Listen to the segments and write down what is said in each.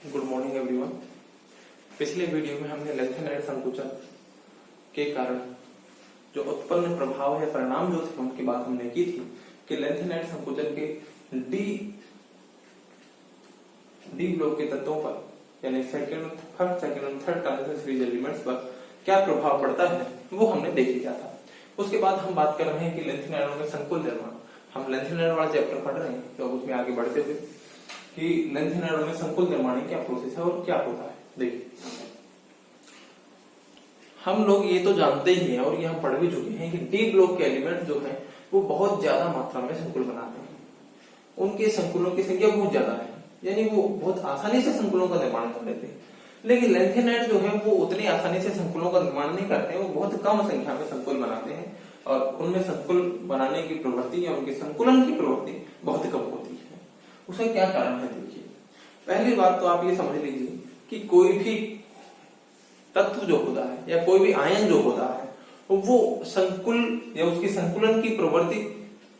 Good morning everyone. पिछले video में हमने लेंथेनाइड संकुचन के कारण जो उत्पन्न प्रभाव है, परिणाम जो थे, उनकी बात हमने की थी कि लेंथेनाइड संकुचन के डी ब्लॉक के तत्वों पर यानी फर्स्ट, सेकंड और थर्ड ट्रांजिशन सीरीज एलिमेंट्स पर क्या प्रभाव पड़ता है वो हमने देख लिया था। उसके बाद हम बात कर रहे हैं कि लेंथेनाइडों के संकुल निर्माण। हम लेंथेनाइड वाला चैप्टर पढ़ रहे हैं, तो उसमें आगे बढ़ते हुए कि लेंथेनाइडों में संकुल निर्माण क्या प्रोसेस है और क्या होता है। देखिए, हम लोग ये तो जानते ही हैं और ये हम पढ़ भी चुके हैं कि डी ब्लॉक के एलिमेंट जो हैं वो बहुत ज्यादा मात्रा में संकुल बनाते हैं। उनके संकुलों की संख्या बहुत ज्यादा है, यानी वो बहुत आसानी से संकुलों का निर्माण कर लेते हैं। लेकिन लेंथेनाइड जो है वो उतनी आसानी से संकुलों का निर्माण नहीं करते हैं, वो बहुत कम संख्या में संकुल बनाते हैं और उनमें संकुल बनाने की प्रवृत्ति या उनके संकुलन की प्रवृत्ति बहुत कम होती है। उसका क्या कारण है? देखिए, पहली बात तो आप ये समझ लीजिए कि कोई भी तत्व जो होता है या कोई भी आयन जो होता है वो संकुल या उसकी संकुलन की प्रवृत्ति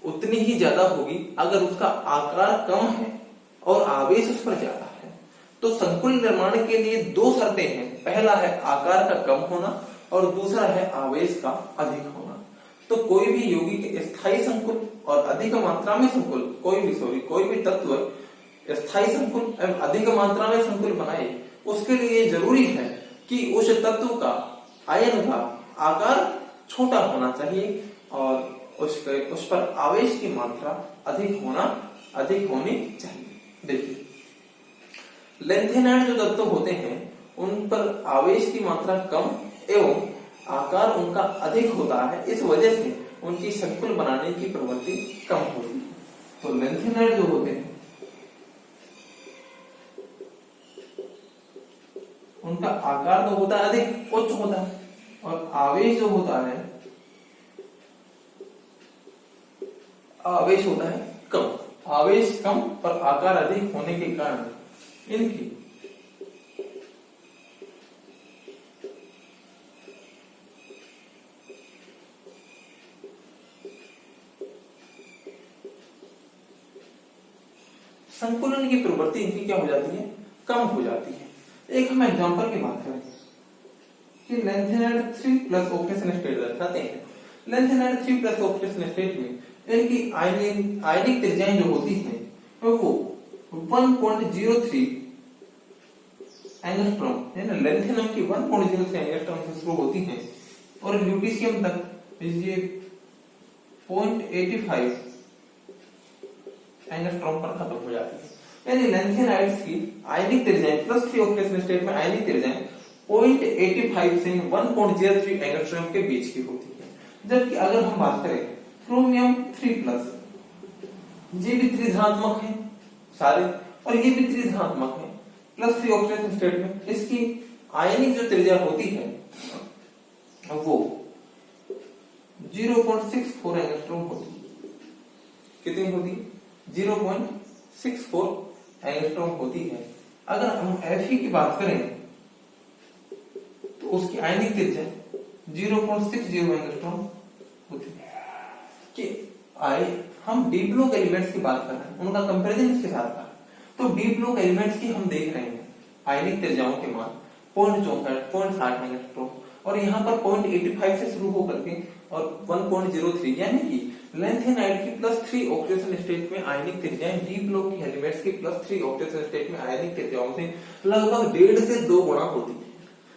उतनी ही ज्यादा होगी अगर उसका आकार कम है और आवेश उस पर ज्यादा है। तो संकुल निर्माण के लिए दो शर्तें हैं, पहला है आकार का कम होना और दूसरा है आवेश का अधिक होना। तो कोई भी यौगिक स्थायी संकुल और अधिक मात्रा में संकुल, कोई भी तत्व स्थायी संकुल एवं अधिक मात्रा में संकुल बनाए, उसके लिए जरूरी है कि उस तत्व का आयन का आकार छोटा होना चाहिए और उस पर आवेश की मात्रा अधिक होनी चाहिए। देखिए, लेंथेनाइड जो तत्व होते हैं उन पर आवेश की मात्रा कम एवं आकार उनका अधिक होता है, इस वजह से उनकी संकुल बनाने की प्रवृत्ति कम होती है। तो लेंथेनाइड जो होते हैं उनका आकार तो होता है अधिक, उच्च होता है, और आवेश जो होता है आवेश होता है कम। आवेश कम और आकार अधिक होने के कारण इनकी संकुलन की प्रवृत्ति इनकी क्या हो जाती है? कम हो जाती है। एक हम एग्जांपल की बात करें कि लेंथेनाइड 3+ ऑक्सीडेशन स्टेट दर्शाते हैं। लेंथेनाइड 3+ ऑक्सीडेशन स्टेट में इनकी आयनिक त्रिज्याएं जो होती हैं वो 1.03 एंगस्ट्रॉम है ना, लेंथेनम की 1.03 एंगस्ट्रॉम से शुरू होती हैं और ल्यूटीशियम तक ये 0.85 एंगस्ट्रॉम पर खत्म हो जाती है। यानी लेंथेनाइड्स की आयनिक त्रिज्याएं +3 ऑक्सीडेशन स्टेट में आयनिक त्रिज्याएं 0.85 से 1.03 एंगस्ट्रॉम के बीच की होती है। जबकि अगर हम बात करें क्रोमियम 3+, ये भी त्रिधनात्मक है सारे और ये भी त्रिधनात्मक है, +3 ऑक्सीडेशन स्टेट में इसकी आयनिक जो त्रिज्या होती है वो 0.64 एंगस्ट्रॉम होती है। कितनी होती है? 0.64 एंगस्ट्रॉम होती है। अगर हम Fe की बात करें तो उसकी आयनिक त्रिज्या 0.60 एंगस्ट्रॉम होती है। कि हम डी ब्लॉक एलिमेंट्स की बात कर रहे हैं, उनका कंपैरिजन इसके साथ था। तो डी ब्लॉक एलिमेंट्स की हम देख रहे हैं आयनिक त्रिज्याओं के मान 0.64, 0.60 एंगस्ट्रॉम और यहाँ पर 0.85 से शुरू होकर के और 1.03, यानी कि लेंथेनाइड की +3 ऑक्सीडेशन स्टेट में आयनिक त्रिज्याएं डी ब्लॉक की एलिमेंट्स की +3 ऑक्सीडेशन स्टेट में आयनिक त्रिज्याओं से लगभग 1.5 से 2 गुना होती है।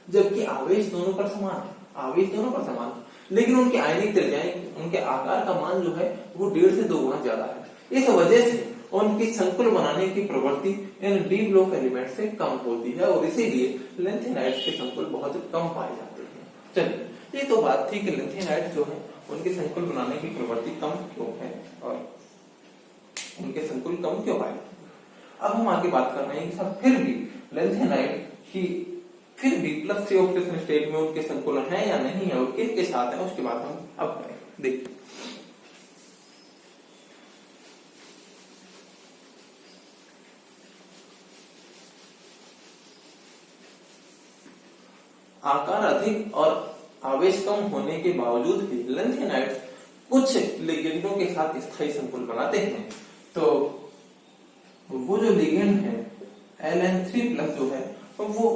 जबकि आवेश दोनों पर समान है, लेकिन उनकी आयनिक त्रिज्याएं, उनके आकार का मान जो है वो 1.5 से 2 गुना ज्यादा है। इस वजह से उनकी संकुल बनाने की प्रवृत्ति इन डी ब्लॉक एलिमेंट से कम होती है और इसीलिए लेंथेनाइड्स के संकुल बहुत कम पाए जाते हैं। चलिए, ये तो बात थी कि लेंथेनाइड जो है उनके संकुल बनाने की प्रवृत्ति कम क्यों है और उनके संकुल कम क्यों पाए। अब हम आगे बात कर रहे हैं कि फिर भी लेंथेनाइड की +3 ऑक्सीडेशन स्टेट में उनके संकुलन है या नहीं है और किन के साथ है, उसके बाद हम अब देखते हैं। आकार अधिक और आवेश कम होने के बावजूद भी लेंथेनाइड्स कुछ लिगेंडों के साथ स्थायी संकुल बनाते हैं। तो वो जो लिगेंड है Ln3 प्लस जो है वो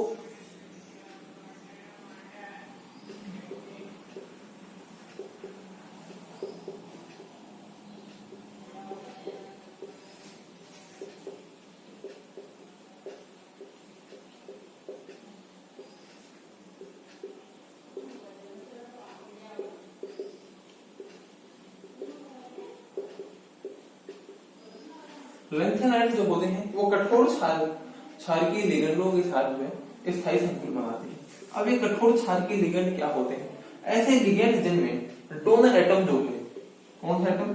लेंथेनाइड जो होते हैं वो कठोर क्षारकीय लिगेंडों के साथ जो है स्थायी संकुल बनाते हैं। अब ये कठोर क्षारकीय लिगेंड क्या होते हैं? ऐसे लिगेंड जिनमें डोनर एटम जो है, कौन सा एटम?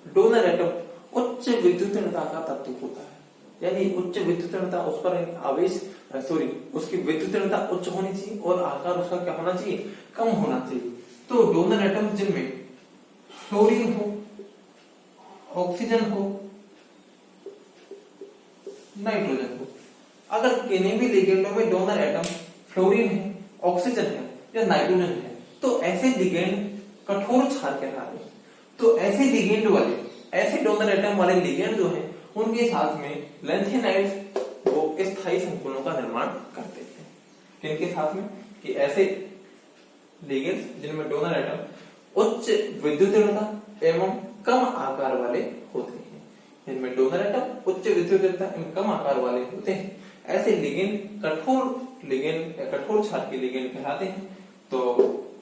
डोनर एटम उच्च विद्युतीयता का तत्व होता है, यानी उच्च विद्युतीयता उस पर आवेश उसकी विद्युतीयता उच्च होनी चाहिए और आकार उसका क्या होना चाहिए? कम होना चाहिए। तो डोनर एटम जिनमें फ्लोरीन हो, ऑक्सीजन हो, नाइट्रोजन हो। अगर किन्हीं भी लिगेंडों में डोनर एटम फ्लोरीन है, ऑक्सीजन है या नाइट्रोजन है तो ऐसे लिगेंड कठोर क्षार कहलाते हैं। तो ऐसे लिगेंड वाले, ऐसे डोनर एटम वाले लिगेंड जो है उनके साथ में लेंथेनाइड्स वो स्थायी संकुलों का निर्माण करते हैं। किनके साथ में? कि ऐसे लिगेंड्स जिनमें डोनर एटम उच्च विद्युतीयता एवं कम आकार वाले होते हैं। जिनमें डोनर एटम उच्च विद्युतीयता एवं कम आकार वाले होते हैं, ऐसे लिगेंड कठोर क्षार के लिगेंड कहलाते हैं। तो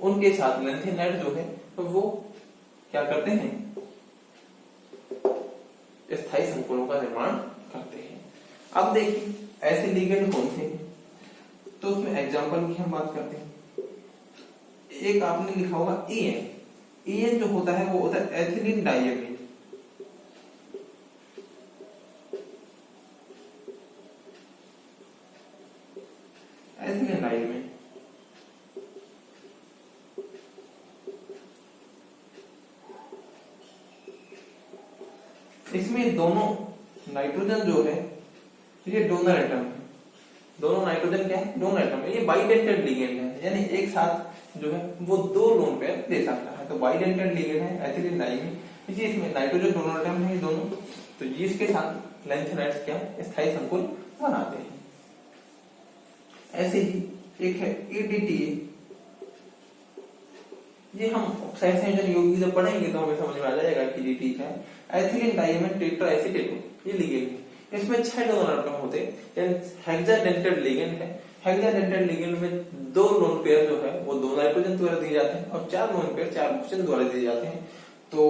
उनके साथ लेंथेनाइड जो है वो क्या करते हैं? स्थायी संकुलों का निर्माण करते हैं। अब देखिए ऐसे लिगेंड कौन से हैं, तो उसमें एग्जांपल की हम बात करते हैं। एक आपने लिखा होगा EN जो होता है वो होता है एथिलीन डाइएमीन। एथिलीन डाइएमीन इसमें दोनों नाइट्रोजन जो है ये डोनर एटम है। दोनों नाइट्रोजन क्या है? डोनर एटम है। ये बाइडेंटेड लिगेंड है, यानी एक साथ जो है वो दो लोन पेयर दे सकता है। तो बाइडेंटेड लिगेंड है एथिलीन डाइएमीन। इसी इसमें नाइट्रोजन डोनर एटम है ये दोनों, तो इसके साथ लेंथेनाइड्स क्या है? स्थायी संकुल बनाते हैं। ऐसे ही एक है EDTA। ये हम ऑक्साइड संयोजन यौगिक जब पढ़ेंगे तो हमें समझ में आ जाएगा कि EDTA क्या है। एथिलीन डाइएमीन टेट्राएसीटेट ये लिगेंड है। इसमें 6 डोनर एटम होते हैं, हेक्साडेंटेड लिगेंड है। हेक्साडेंटेड लिगेंड में 2 लोन पेयर जो है वो 2 नाइट्रोजन द्वारा दिए जाते हैं और 4 लोन पेयर 4 ऑक्सीजन द्वारा दिए जाते हैं। तो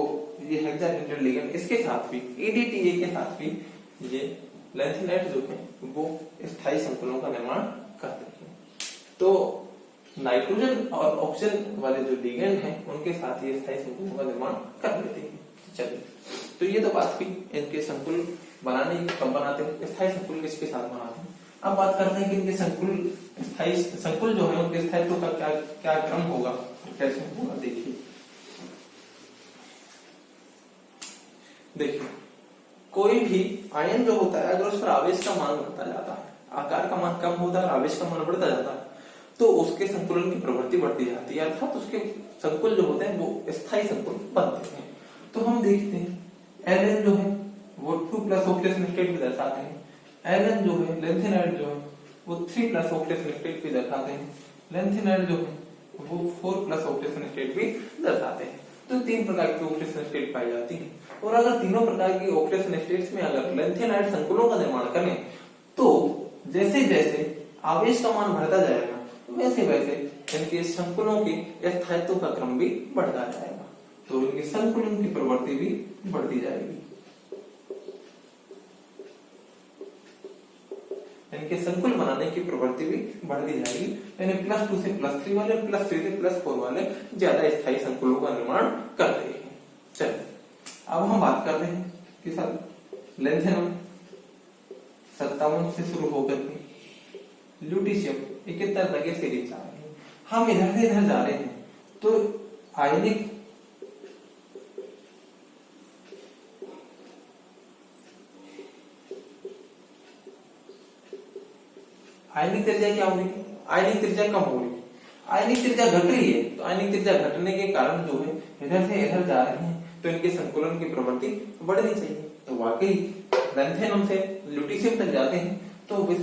ये हेक्साडेंटेड लिगेंड, इसके साथ भी EDTA के साथ भी ये लेंथेनाइड जो है वो स्थायी संकुलों का निर्माण करते हैं। तो नाइट्रोजन और ऑक्सीजन वाले जो लिगेंड हैं उनके साथ ये स्थायी संकुलों का निर्माण कर लेते हैं। चलिए, तो ये तो बात हुई इनके संकुल बनाने की, कब बनाते हैं, स्थायी संकुल किसके साथ बनाते हैं। अब बात करते हैं कि इनके स्थायी संकुल जो है उनके स्थायित्व का क्या क्रम होगा, कैसे होगा। देखिए कोई भी आयन जो होता है अगर उस पर आवेश का मान बढ़ता जाता है, आकार का मान कम होता है और आवेश का मान बढ़ता जाता है तो उसके संकुलन की प्रवृत्ति बढ़ती जाती है, अर्थात उसके संकुल जो होते हैं वो स्थायी संकुल बनते हैं। तो हम देखते हैं Ln जो है वो 2 प्लस ऑक्सीडेशन स्टेट भी दर्शाते हैं। Ln जो है लेंथेनाइड जो है वो 3 प्लस ऑक्सीडेशन स्टेट भी दर्शाते हैं। लेंथेनाइड जो है वो 4 प्लस ऑक्सीडेशन स्टेट भी दर्शाते हैं। तो 3 प्रकार की ऑक्सीडेशन स्टेट पाई जाती है। और अगर तीनों प्रकार की ऑक्सीडेशन स्टेट्स में अगर लेंथेनाइड संकुलों का निर्माण करें तो जैसे जैसे आवेश का मान बढ़ता जाएगा वैसे वैसे इनके संकुलों के स्थायित्व का क्रम भी बढ़ता जाएगा, तो इनके संकुलन की प्रवृत्ति भी बढ़ती जाएगी। इनके संकुल बनाने की प्रवृत्ति भी बढ़ती जाएगी, यानी +2 से +3 वाले, +3 से +4 वाले ज्यादा स्थायी संकुलों का निर्माण करते हैं। चलिए अब हम बात करते हैं कि सर लेंथेनम 57 से शुरू होकर के ल्यूटीशियम 71 तक के सीरीज आ रही है। हम इधर से इधर जा रहे हैं तो आयनिक त्रिज्या क्या होगी? आयनिक त्रिज्या कम होगी, आयनिक त्रिज्या घट रही है। तो आयनिक त्रिज्या घटने के कारण जो है इधर से इधर जा रहे हैं तो इनके संकुलन की प्रवृत्ति बढ़नी चाहिए। तो वाकई लेंथेनम से ल्यूटीशियम तक जाते हैं तो इस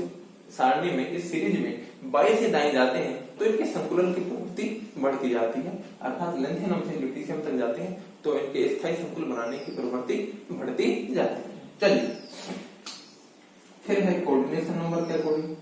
सारणी में, इस सीरीज में 22 से दाएं जाते हैं तो इनके संकुलन की प्रवृत्ति बढ़ती जाती है, अर्थात लेंथेनम से ल्यूटीशियम तक जाते हैं तो इनके स्थायी संकुल बनाने की प्रवृत्ति बढ़ती जाती है। चलिए फिर है कोऑर्डिनेशन नंबर के अकॉर्डिंग।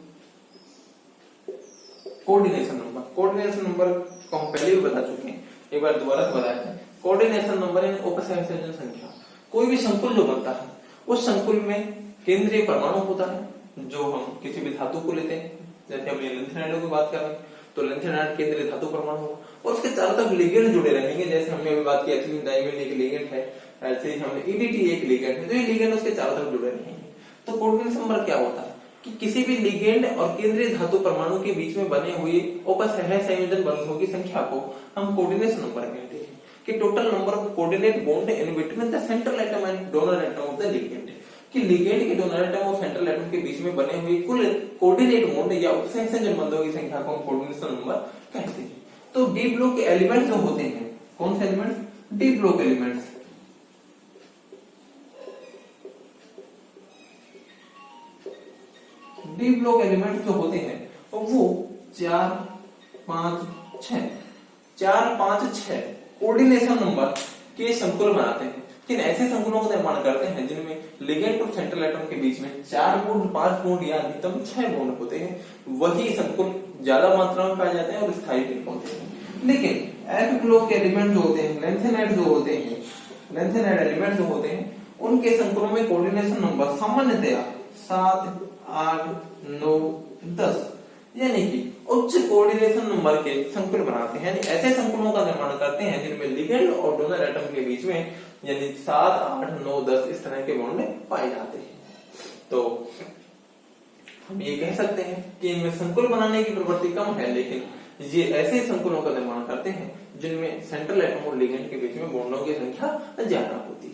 कोऑर्डिनेशन नंबर को हम पहले भी बता चुके हैं, एक बार दोबारा से बताया है। कोऑर्डिनेशन नंबर यानी उपसंयोजन संख्या। कोई भी संकुल जो बनता है उस संकुल में केंद्रीय परमाणु होता है, जो हम किसी भी धातु को लेते हैं, जैसे हम लिथियम की बात कर रहे हैं तो लिथियम केंद्रीय धातु परमाणु होगा और उसके चारों तरफ लिगेंड जुड़े रहेंगे। जैसे हमने अभी बात की एथिलीन डाइमीन एक लिगेंड है, ऐसे ही हमने ईडीटी एक लिगेंड है, तो ये लिगेंड उसके चारों तरफ जुड़े रहेंगे। तो कोऑर्डिनेशन नंबर क्या होता है कि किसी भी लिगेंड और केंद्रीय धातु परमाणु के बीच में बने हुए उपसह संयोजन बंधों की संख्या को हम कोऑर्डिनेशन नंबर कहते हैं कि total number of coordinate bond in between the central atom and donor atom of the ligand, कि लिगेंड के डोनर एटम और सेंट्रल एटम के बीच में बने हुए कुल कोऑर्डिनेट बॉन्ड या उपसह संयोजन बंधों की संख्या को हम कोऑर्डिनेशन नंबर कहते हैं। तो डी ब्लॉक के एलिमेंट जो होते हैं, कौन से elements? D block elements. D block elements जो होते हैं वो 4, 5, 6 कोऑर्डिनेशन नंबर के संकुल बनाते हैं। किन ऐसे संकुलों का निर्माण करते हैं जिनमें लिगेंड और सेंट्रल एटम के बीच में 4 बॉन्ड, 5 बॉन्ड या अधिकतम 6 बॉन्ड होते हैं, वही संकुल ज्यादा मात्रा में पाए जाते हैं और स्थायी भी होते हैं। लेकिन एफ ब्लॉक के एलिमेंट जो होते हैं, लेंथेनाइड जो होते हैं, लेंथेनाइड एलिमेंट जो होते हैं उनके संकुलों में कोऑर्डिनेशन नंबर सामान्यतया 7, 8, 9, 10 यानी कि उच्च कोऑर्डिनेशन नंबर के संकुल बनाते हैं, यानी ऐसे संकुलों का निर्माण करते हैं जिनमें लिगेंड और डोनर एटम के बीच में यानी 7, 8, 9, 10 इस तरह के बॉन्ड पाए जाते हैं। तो हम ये कह सकते हैं कि इनमें संकुल बनाने की प्रवृत्ति कम है, लेकिन ये ऐसे संकुलों का निर्माण करते हैं जिनमें सेंट्रल एटम और लिगेंड के बीच में बॉन्डों की संख्या ज्यादा होती है।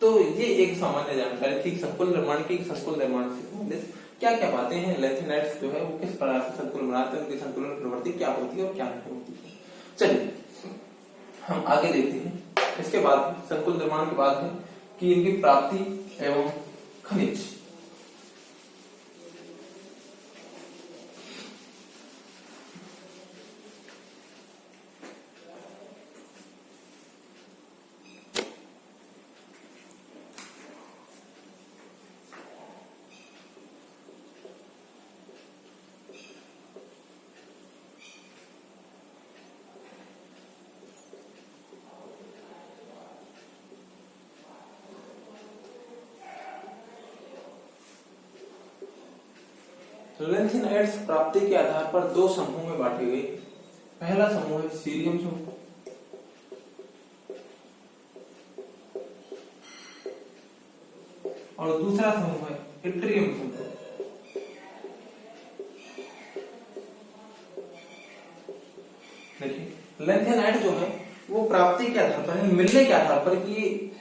तो ये एक सामान्य जानकारी थी संकुल निर्माण की। संकुल निर्माण से संबंधित क्या क्या बातें हैं, लेंथेनाइड्स जो है वो किस प्रकार से संकुल बनाते हैं, उनकी संकुलन प्रवृत्ति क्या होती है और क्या नहीं होती है। चलिए हम आगे देखते हैं। इसके बाद संकुल निर्माण के बाद है कि इनकी प्राप्ति एवं खनिज। लेंथेनाइड्स प्राप्ति के आधार पर 2 समूह में बांटे गए। पहला समूह है सीरियम समूह और दूसरा समूह है इट्रियम समूह। देखिए लेंथेनाइड जो है वो प्राप्ति के आधार पर, मिलने के आधार पर कि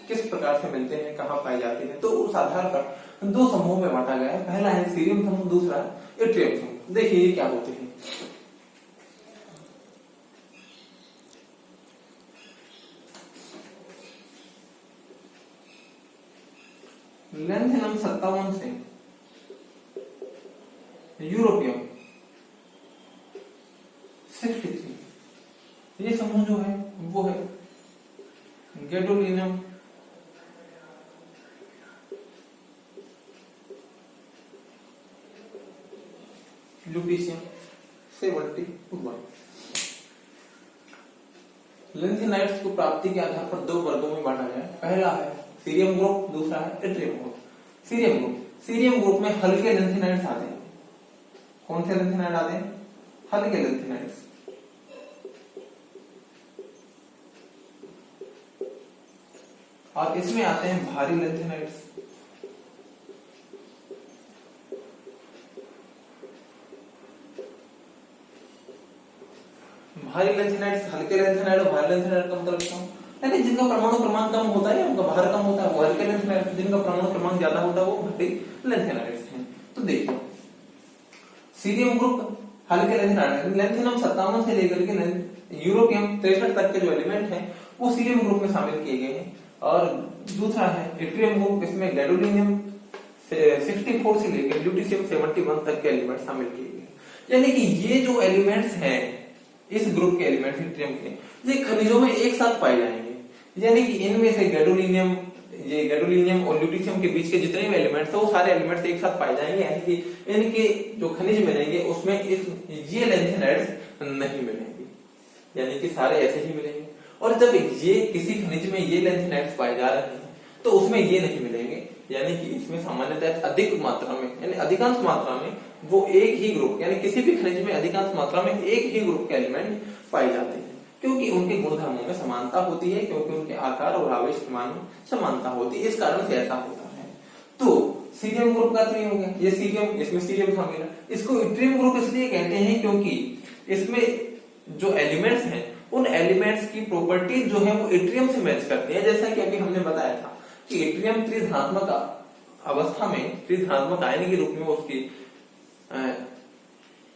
किस प्रकार से मिलते हैं, कहां पाए जाते हैं, तो उस आधार पर 2 समूह में बांटा गया है। पहला है सीरियम समूह, दूसरा है इट्रियम समूह। देखिए ये क्या होते हैं। लेंथेनम 57 से यूरोपियम 63, ये समूह जो है वो है गैडोलिनियम ल्यूटीशियम 71। लेंथेनाइड्स को प्राप्ति के आधार पर 2 वर्गों में बांटा गया है। पहला है सीरियम ग्रुप, दूसरा है इट्रियम ग्रुप। सीरियम ग्रुप में हल्के लेंथेनाइड्स आते हैं। कौन से लेंथेनाइड आते हैं? हल्के लेंथेनाइड्स। और इसमें आते हैं भारी लेंथेनाइड्स। भारी लेंथेनाइड्स, हल्के लेंथेनाइड और भारी लेंथेनाइड का मतलब क्या है? यानी जिनका परमाणु क्रमांक कम होता है, उनका भार कम होता है, वो हल्के लेंथेनाइड, जिनका परमाणु क्रमांक ज्यादा होता है वो भारी लेंथेनाइड्स हैं। तो देखिए सीरियम ग्रुप हल्के लेंथेनाइड, लेंथेनम 57 से लेकर के यूरोपियम 63 तक के जो एलिमेंट हैं वो सीरियम ग्रुप में शामिल किए गए हैं। और दूसरा है इट्रियम ग्रुप, इसमें गैडोलिनियम 64 से लेकर ल्यूटीशियम 71 तक के एलिमेंट शामिल किए गए। यानी कि ये जो एलिमेंट्स हैं इस ग्रुप के एलिमेंट्स इट्रियम के, ये खनिजों में एक साथ पाए जाएंगे। यानी कि इनमें से गैडोलिनियम और ल्यूटीशियम के बीच के जितने भी एलिमेंट्स हैं वो सारे एलिमेंट्स एक साथ पाए जाएंगे। यानी कि इनके जो खनिज मिलेंगे उसमें ये लैंथेनाइड्स नहीं मिलेंगे, यानी कि सारे ऐसे ही मिलेंगे। और जब ये किसी खनिज में ये लैंथेनाइड्स पाए जा रहे हैं तो उसमें ये नहीं मिलेंगे, यानी कि इसमें सामान्यतः अधिक मात्रा में यानी अधिकांश मात्रा में वो एक ही ग्रुप यानी किसी भी खनिज में अधिकांश मात्रा में एक ही ग्रुप के एलिमेंट पाए जाते हैं, क्योंकि उनके गुणधर्मों में समानता होती है, क्योंकि उनके आकार और आवेश के मान में समानता होती है, इस कारण से ऐसा होता है। तो सीरियम ग्रुप का तो ये हो गया, ये सीरियम, इसमें सीरियम शामिल है। इसको इट्रियम ग्रुप इसलिए कहते हैं क्योंकि इसमें जो एलिमेंट्स हैं उन एलिमेंट्स की प्रॉपर्टी जो है वो इट्रियम से मैच करते हैं। जैसा कि अभी हमने बताया था कि इट्रियम त्रिधनात्मक अवस्था में, त्रिधनात्मक आयन के रूप में उसकी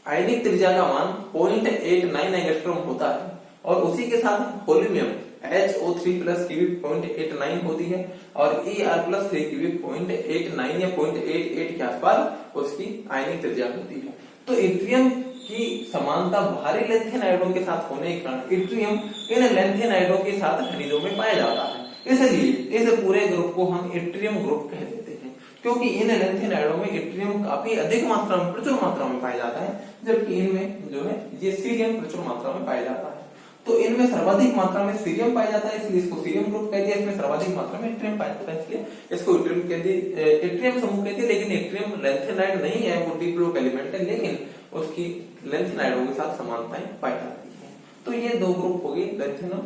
आयनिक त्रिज्या का मान 0.89 एंगस्ट्रॉम होता है, और उसी के साथ पोलिनियम HO3 प्लस की भी 0.89 होती है, और ER प्लस 3 की भी 0.89 या 0.88 के आसपास उसकी आयनिक त्रिज्या होती है। तो इट्रियम की समानता भारी लैंथेनाइडों के साथ होने के कारण इट्रियम इन लैंथेनाइडों के साथ खनिजों में पाया जाता है। इसलिए इस पूरे ग्रुप को हम इट्रियम ग्रुप कह देते हैं, क्योंकि इन लैंथेनाइडों में इट्रियम काफी अधिक मात्रा में, प्रचुर मात्रा में पाया जाता है, जबकि इनमें जो है ये सीरियम प्रचुर मात्रा में पाया जाता है। तो इनमें सर्वाधिक मात्रा में सीरियम पाया जाता है, इसलिए इसको सीरियम ग्रुप कहते हैं। इसमें सर्वाधिक मात्रा में इट्रियम पाया जाता है, इसलिए इसको इट्रियम कहते हैं, इट्रियम समूह कहते हैं। लेकिन इट्रियम लैंथेनाइड नहीं है, वो डी ग्रुप एलिमेंट है, लेकिन उसकी लैंथेनाइडों के साथ समानताएं पाई जाती है। तो ये दो ग्रुप हो गए, लैंथेनम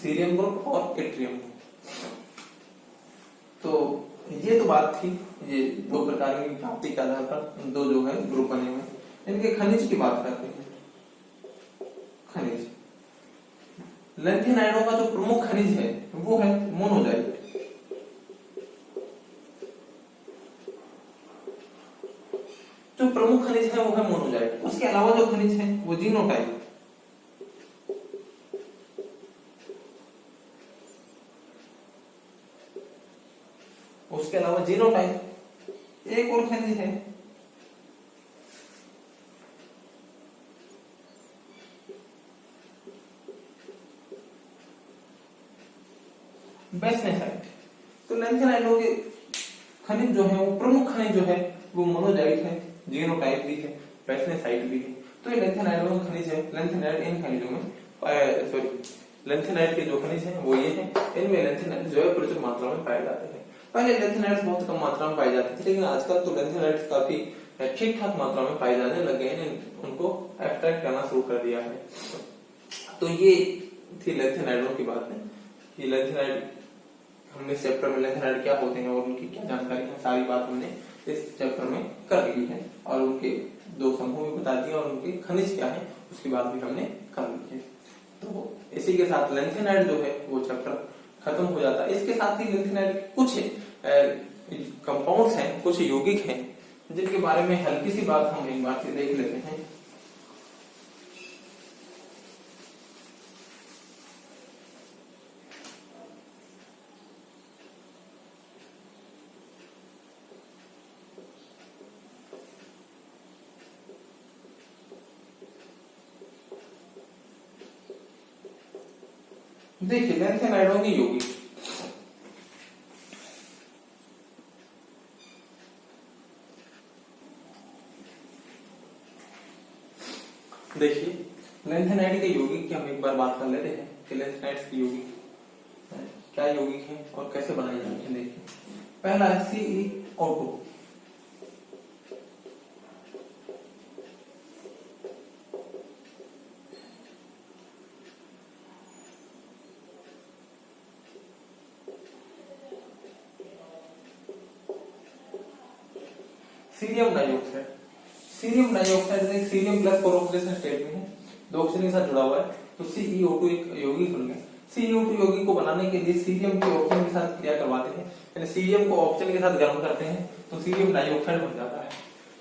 सीरियम ग्रुप और इट्रियम। तो ये तो बात थी, ये दो प्रकार की प्राप्ति के आधार पर दो जो है ग्रुप बने हुए। इनके खनिज की बात करते हैं। खनिज, लैंथेनाइडों का जो प्रमुख खनिज है वो है मोनोजाइट। जो प्रमुख खनिज है वो है मोनोजाइट। उसके अलावा जो खनिज है वो जीनोटाइप। उसके अलावा जीनोटाइप एक और खनिज है बेसनेसाइट। तो लैंथेनाइडों के खनिज जो है वो प्रमुख खनिज जो है वो मोनोजाइट है, जीनोटाइप भी है, बेसनेसाइट भी है। तो ये लैंथेनाइडों के खनिज है। लैंथेनाइड इन खनिजों में लैंथेनाइड के जो खनिज है वो ये है, इनमें लैंथेनाइड जो है प्रचुर मात्रा में पाए जाते हैं। पहले लैंथेनाइड्स बहुत कम मात्रा में पाए जाते थे, लेकिन आजकल तो लैंथेनाइड्स काफी ठीक ठाक मात्रा में पाए जाने लग गए हैं, उनको एक्सट्रैक्ट करना शुरू कर दिया है। तो ये थी लैंथेनाइडों की बात है कि लैंथेनाइड, हमने चैप्टर में लैंथेनाइड क्या होते हैं और उनकी क्या जानकारी है, सारी बात हमने इस चैप्टर में कर ली है, और उनके दो समूह भी बता दिए और उनके खनिज क्या है उसकी बात भी हमने कर ली है। तो इसी के साथ लैंथेनाइड जो है वो चैप्टर खत्म हो जाता है। इसके साथ ही लैंथेनाइड कुछ कंपाउंड्स हैं, कुछ यौगिक हैं, जिनके बारे में हल्की सी बात हम एक बार से देख लेते हैं। देखिए लैंथेनाइडों के यौगिक, देखिए लैंथेनाइड के यौगिक की हम एक बार बात कर लेते हैं कि लैंथेनाइड्स के यौगिक क्या यौगिक हैं और कैसे बनाए जाते हैं। देखिए पहला है CeO2। Cerium dioxide, cerium dioxide cerium plus 4 oxidation state में है, दो ऑक्सीजन के साथ जुड़ा हुआ है, तो CeO2 एक यौगिक बन गया। CeO2 यौगिक को बनाने के लिए सीरियम के ऑक्सीजन के साथ क्रिया करवाते हैं, यानी सीरियम को ऑक्सीजन के साथ गर्म करते हैं तो सीरियम डाइऑक्साइड बन जाता है।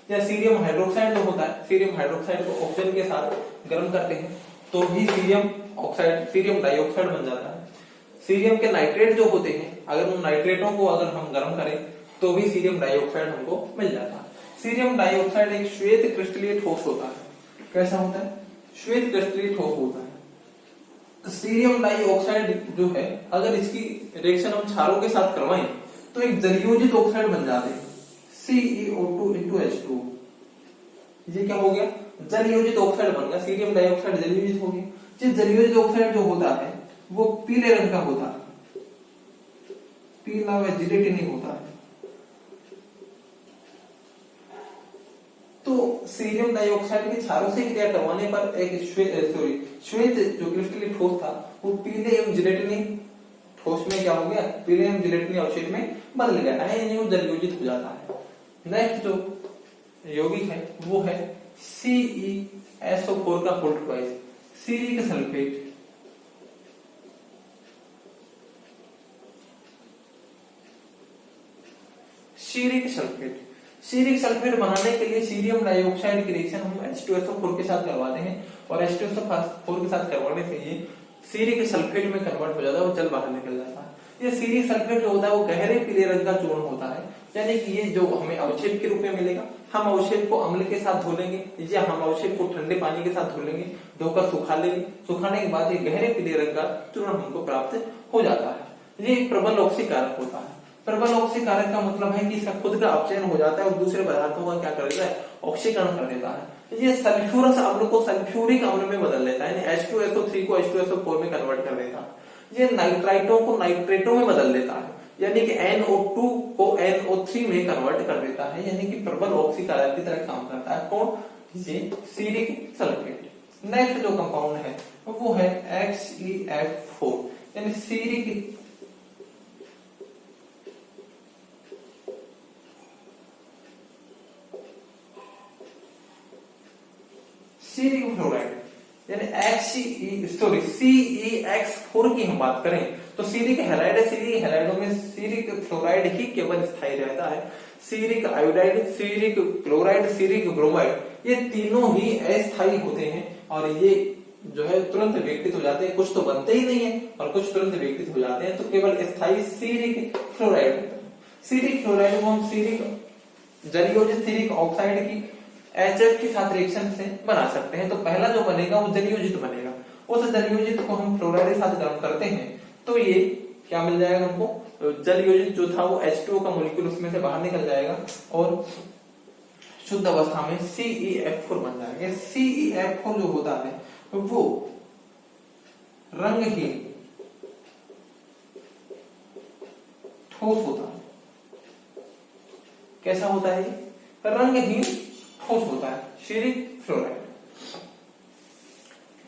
या सीरियम हाइड्रोक्साइड जो होता है, सीरियम हाइड्रोक्साइड को ऑक्सीजन के साथ गर्म करते हैं तो भी सीरियम ऑक्साइड, सीरियम डाइऑक्साइड बन जाता है। सीरियम के नाइट्रेट जो होते हैं, अगर उन नाइट्रेटों को अगर हम गर्म करें तो भी सीरियम डाइऑक्साइड हमको मिल जाता है। सीरियम डाइऑक्साइड एक श्वेत क्रिस्टलीय ठोस होता है। कैसा होता है? श्वेत क्रिस्टलीय ठोस होता है। सीरियम डाइऑक्साइड जो है, अगर इसकी रिएक्शन हम क्षारों के साथ करवाएं तो एक जलयोजित ऑक्साइड बन जाते हैं, CeO2 ये क्या हो गया? जलयोजित ऑक्साइड बन गया। सीरियम डाइऑक्साइड जलयोजित हो गया। जिस जलयोजित ऑक्साइड जो होता है वो पीले रंग का होता है, पीला व जिलेटिनी होता है। तो सीरियम डाइऑक्साइड के क्षारों से क्रिया करवाने पर एक श्वेत जो क्रिस्टलीय ठोस था वो पीले एवं जिलेटिनी ठोस में क्या हो गया? पीले एवं जिलेटिनी अवशेष में बदल गया है, यानी वो जलयोजित हो जाता है। नेक्स्ट जो यौगिक है वो है CeSO4 का hold twice, Seric sulphate. Seric sulphate बनाने के लिए सीरियम डाइऑक्साइड की रिएक्शन हम H2SO4 के साथ करवाते हैं और H2SO4 के साथ करवाने से ये सीरिक सल्फेट में कन्वर्ट हो जाता है और जल बाहर निकल जाता है। ये सीरिक सल्फेट जो होता है वो गहरे पीले रंग का चूर्ण होता है, यानी कि ये जो हमें अवक्षेप के रूप में मिलेगा। हम अवक्षेप को अम्ल के साथ धो लेंगे या हम अवक्षेप को ठंडे पानी के साथ धो लेंगे, धोकर सुखा लेंगे। सुखाने के बाद ये गहरे पीले रंग का चूर्ण हमको प्राप्त हो जाता है। ये प्रबल ऑक्सीकारक होता है। प्रबल ऑक्सीकारक का मतलब है कि इसका खुद का अपचयन हो जाता है और दूसरे पदार्थों का क्या कर देता है? ऑक्सीकरण कर देता है। ये सल्फ्यूरस अम्ल को सल्फ्यूरिक अम्ल में बदल देता है, यानी H2SO3 को H2SO4 में कन्वर्ट कर देता है। ये नाइट्राइटों को नाइट्रेटों में बदल देता है, यानी कि NO2 को NO3 में कन्वर्ट कर देता है, यानी कि प्रबल ऑक्सीकारक की तरह काम करता है। कौन? ये सीरिक सल्फेट। नेक्स्ट जो कंपाउंड है वो है XeF4, यानी सीरिक फ्लोराइड, यानी CeX4 की हम बात करें तो सीरिक हैलाइड है। सीरिक हैलाइडों में सीरिक फ्लोराइड ही केवल स्थायी रहता है। Seric iodide, Seric chloride, Seric bromide ये तीनों ही अस्थायी होते हैं और ये जो है तुरंत विघटित हो जाते हैं। कुछ तो बनते ही नहीं है और कुछ तुरंत विघटित हो जाते हैं, तो केवल स्थायी सीरिक फ्लोराइड होता है। सीरिक फ्लोराइड को हम सीरिक जलयोजित सीरिक ऑक्साइड की HF के साथ रिएक्शन से बना सकते हैं। तो पहला जो बनेगा वो जलयोजित बनेगा। उस जलयोजित को हम फ्लोराइड के साथ गर्म करते हैं तो ये क्या मिल जाएगा हमको? जलयोजित जो था वो H2O का मॉलिक्यूल उसमें से बाहर निकल जाएगा और शुद्ध अवस्था में CeF4 बन जाएगा। CeF4 जो होता है वो रंगहीन ठोस होता है। कैसा होता है? रंगहीन ठोस होता है, सीरिक फ्लोराइड।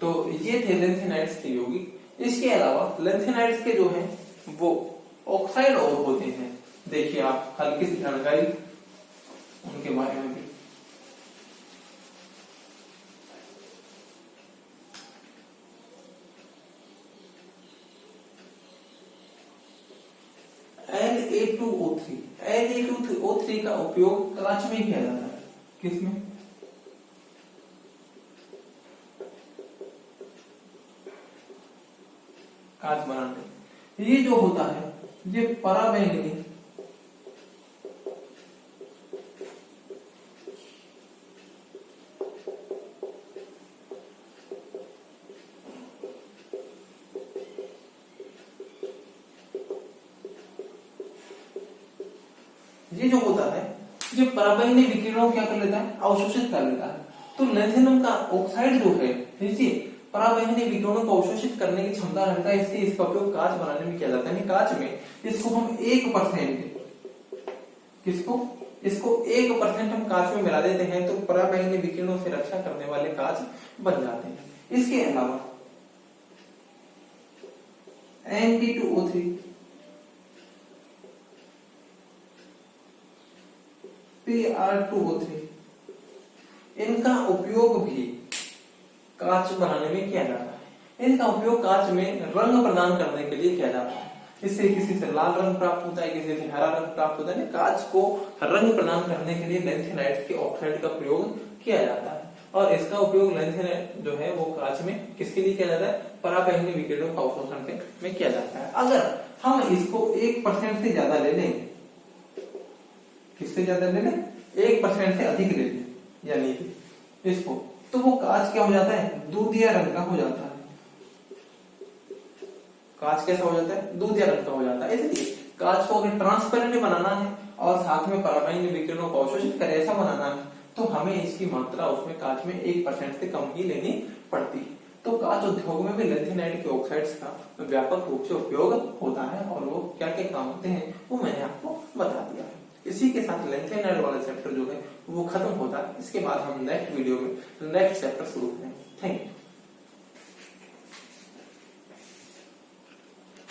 तो ये थे लेंथेनाइड्स के यौगिक। इसके अलावा लेंथेनाइड्स के जो हैं वो ऑक्साइड और होते हैं। देखिए आप हल्की सी जानकारी उनके बारे में भी। Na2O3 का उपयोग कांच में किया जाता है। किसमें? कांच बनाने। ये जो होता है ये पराबैंगनी ये जो होता है ये पराबैंगनी विकिरणों क्या कर लेता है? अवशोषित कर लेता है। तो लेंथेनम का ऑक्साइड जो है देखिए पराबैंगनी विकिरणों को अवशोषित करने की क्षमता रखता है, इसलिए इसका उपयोग कांच बनाने में किया जाता है। कांच में इसको हम 1% इसको 1% हम कांच में मिला देते हैं तो पराबैंगनी विकिरणों से रक्षा करने वाले कांच बन जाते हैं। इसके अलावा Na2O3 Pr2O3 इनका उपयोग भी कांच बनाने में किया जाता है। इनका उपयोग कांच में रंग प्रदान करने के लिए किया जाता है। इससे किसी से लाल रंग प्राप्त होता है, किसी से हरा रंग प्राप्त होता है। कांच को रंग प्रदान करने के लिए लेंथेनाइड्स के ऑक्साइड का प्रयोग किया जाता है। और इसका उपयोग लेंथेनाइट जो है वो कांच में किसके लिए किया जाता है, पराबैंगनी विकिरणों का अवशोषण में किया जाता है। अगर हम इसको 1% से ज्यादा ले लें, किससे ज्यादा ले लें, 1% से अधिक ले लें यानी इसको, तो वो कांच क्या हो जाता है, दूधिया रंग का हो जाता है। कांच कैसा हो जाता है, दूधिया रंग का हो जाता है। इसलिए कांच को अगर ट्रांसपेरेंट बनाना है और साथ में पराबैंगनी विकिरणों को अवशोषित करे ऐसा बनाना है तो हमें इसकी मात्रा उसमें कांच में 1% से कम ही लेनी पड़ती है। तो कांच उद्योग में भी लेंथेनाइट के ऑक्साइड्स का व्यापक रूप से उपयोग होता है और वो क्या क्या काम होते हैं वो मैंने आपको बता दिया है। इसी के साथ लेंथेनाइट वाला चैप्टर जो है वो खत्म होता है। इसके बाद हम नेक्स्ट वीडियो में नेक्स्ट चैप्टर शुरू करेंगे। Thank you.